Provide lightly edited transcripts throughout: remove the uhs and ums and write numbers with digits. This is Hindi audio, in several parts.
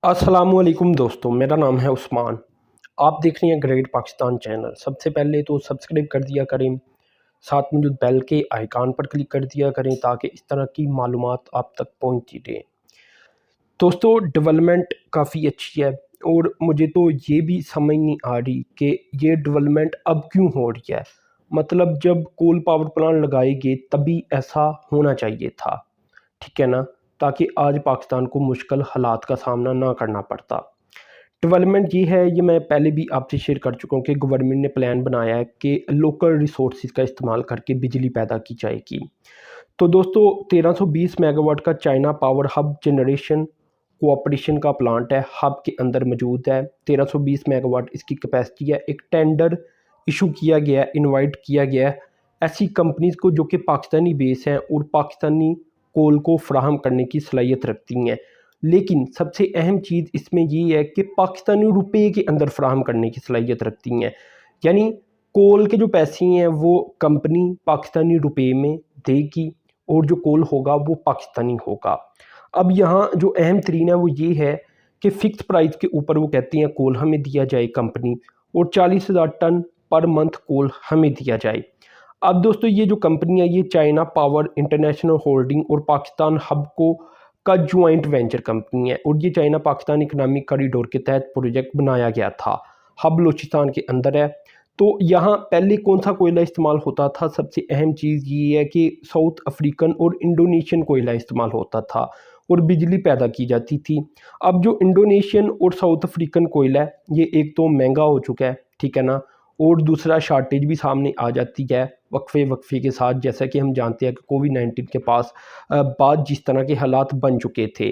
अस्सलामुअलैकुम दोस्तों, मेरा नाम है उस्मान। आप देख रहे हैं ग्रेट पाकिस्तान चैनल। सबसे पहले तो सब्सक्राइब कर दिया करें, साथ में जो बेल के आइकॉन पर क्लिक कर दिया करें ताकि इस तरह की मालूमात आप तक पहुंचती रहें। दोस्तों, डेवलपमेंट काफ़ी अच्छी है और मुझे तो ये भी समझ नहीं आ रही कि ये डेवलपमेंट अब क्यों हो रही है। मतलब जब कोल पावर प्लांट लगाए गए तभी ऐसा होना चाहिए था, ठीक है ना, ताकि आज पाकिस्तान को मुश्किल हालात का सामना ना करना पड़ता। डेवलपमेंट ये है, ये मैं पहले भी आपसे शेयर कर चुका हूँ कि गवर्नमेंट ने प्लान बनाया है कि लोकल रिसोर्सेज का इस्तेमाल करके बिजली पैदा की जाएगी। तो दोस्तों, 1320 मेगावाट का China power hub generation cooperation का प्लांट है, हब के अंदर मौजूद है। 1320 मेगावाट इसकी कैपेसिटी है। एक टेंडर इशू किया गया है, इनवाइट किया गया है ऐसी कंपनीज़ को जो कि पाकिस्तानी बेस हैं और पाकिस्तानी कोल को फ्राहम करने की सलाहियत रखती हैं। लेकिन सबसे अहम चीज़ इसमें ये है कि पाकिस्तानी रुपए के अंदर फ्राहम करने की सलाहियत रखती हैं। यानी कोल के जो पैसे हैं वो कंपनी पाकिस्तानी रुपए में देगी और जो कोल होगा वो पाकिस्तानी होगा। अब यहाँ जो अहम तरीन है वो ये है कि फ़िक्स प्राइस के ऊपर वो कहती हैं कोल हमें दिया जाए कंपनी, और 40,000 टन पर मंथ कोल हमें दिया जाए। अब दोस्तों, ये जो कंपनी है ये चाइना पावर इंटरनेशनल होल्डिंग और पाकिस्तान हब को का ज्वाइंट वेंचर कंपनी है, और ये चाइना पाकिस्तान इकनॉमिक कॉरिडोर के तहत प्रोजेक्ट बनाया गया था। हब बलूचिस्तान के अंदर है। तो यहाँ पहले कौन सा कोयला इस्तेमाल होता था? सबसे अहम चीज़ ये है कि साउथ अफ्रीकन और इंडोनेशियन कोयला इस्तेमाल होता था और बिजली पैदा की जाती थी। अब जो इंडोनेशियन और साउथ अफ्रीकन कोयला है ये एक तो महंगा हो चुका है, ठीक है ना, और दूसरा शार्टेज भी सामने आ जाती है वक्फे के साथ, जैसा कि हम जानते हैं कि कोविड-19 के पास बाद जिस तरह के हालात बन चुके थे।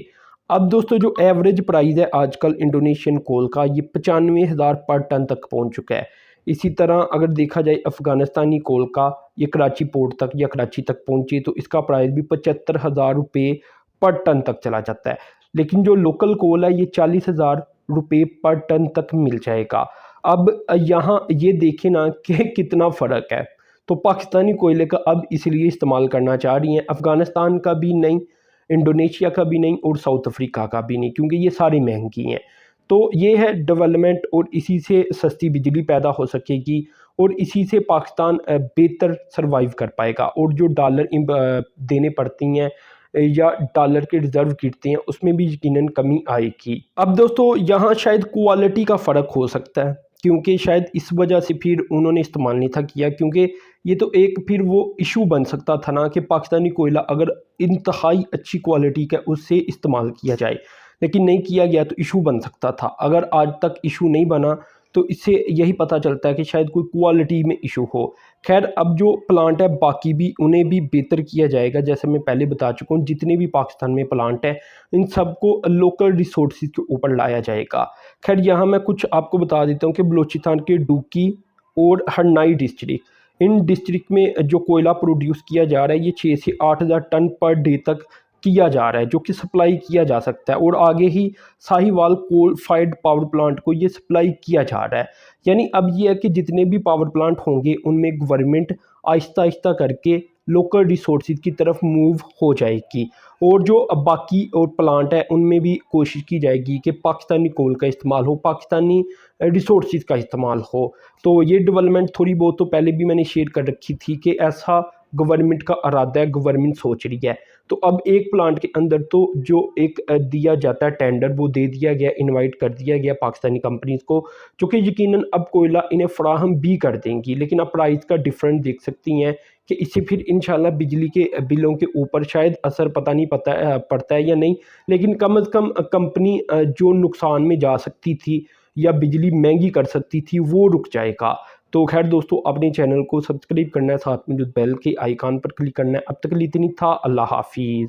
अब दोस्तों, जो एवरेज प्राइस है आजकल इंडोनेशियन कोल का ये 95,000 पर टन तक पहुंच चुका है। इसी तरह अगर देखा जाए अफ़गानिस्तानी कोल का, ये कराची पोर्ट तक या कराची तक पहुंचे तो इसका प्राइस भी 75,000 रुपये पर टन तक चला जाता है। लेकिन जो लोकल कोल है ये 40,000 रुपये पर टन तक मिल जाएगा। अब यहाँ ये देखें ना कि कितना फ़र्क है। तो पाकिस्तानी कोयले का अब इसलिए इस्तेमाल करना चाह रही हैं, अफ़गानिस्तान का भी नहीं, इंडोनेशिया का भी नहीं और साउथ अफ्रीका का भी नहीं, क्योंकि ये सारी महंगी हैं। तो ये है डेवलपमेंट, और इसी से सस्ती बिजली पैदा हो सकेगी और इसी से पाकिस्तान बेहतर सर्वाइव कर पाएगा, और जो डॉलर देने पड़ती हैं या डॉलर के रिज़र्व गिरते हैं उसमें भी यकीनन कमी आएगी। अब दोस्तों, यहाँ शायद क्वालिटी का फ़र्क हो सकता है, क्योंकि शायद इस वजह से फिर उन्होंने इस्तेमाल नहीं था किया, क्योंकि ये तो एक फिर वो इशू बन सकता था ना कि पाकिस्तानी कोयला अगर इंतहाई अच्छी क्वालिटी का उससे इस्तेमाल किया जाए, लेकिन नहीं किया गया तो इशू बन सकता था। अगर आज तक इशू नहीं बना तो इससे यही पता चलता है कि शायद कोई क्वालिटी में इशू हो। खैर, अब जो प्लांट है बाकी भी उन्हें भी बेहतर किया जाएगा, जैसे मैं पहले बता चुका हूँ। जितने भी पाकिस्तान में प्लांट हैं इन सबको लोकल रिसोर्सेज के ऊपर लाया जाएगा। खैर, यहाँ मैं कुछ आपको बता देता हूँ कि बलूचिस्तान के डूकी और हरनाई डिस्ट्रिक्ट, इन डिस्ट्रिक्ट में जो कोयला प्रोड्यूस किया जा रहा है ये 6 से 8,000 टन पर डे तक किया जा रहा है, जो कि सप्लाई किया जा सकता है, और आगे ही Sahiwal coal fired power plant को ये सप्लाई किया जा रहा है। यानी अब ये है कि जितने भी पावर प्लांट होंगे उनमें गवर्नमेंट आहिस्ता आहिस्ता करके लोकल रिसोर्सेज की तरफ मूव हो जाएगी, और जो बाकी और प्लांट है उनमें भी कोशिश की जाएगी कि पाकिस्तानी कोल का इस्तेमाल हो, पाकिस्तानी रिसोर्सेज का इस्तेमाल हो। तो ये डेवलपमेंट थोड़ी बहुत तो पहले भी मैंने शेयर कर रखी थी कि ऐसा गवर्नमेंट का इरादा है, गवर्नमेंट सोच रही है। तो अब एक प्लांट के अंदर तो जो एक दिया जाता है टेंडर वो दे दिया गया, इनवाइट कर दिया गया पाकिस्तानी कंपनीज़ को, जो कि यकीनन अब कोयला इन्हें फराहम भी कर देंगी। लेकिन अब प्राइस का डिफरेंस देख सकती हैं कि इससे फिर इंशाल्लाह बिजली के बिलों के ऊपर शायद असर पता नहीं पड़ता है या नहीं, लेकिन कम अज़ कम कंपनी जो नुकसान में जा सकती थी या बिजली महंगी कर सकती थी वो रुक जाएगा। तो खैर दोस्तों, अपने चैनल को सब्सक्राइब करना है, साथ में जो बेल के आइकॉन पर क्लिक करना है। अब तक के लिए इतना ही था। अल्लाह हाफिज़।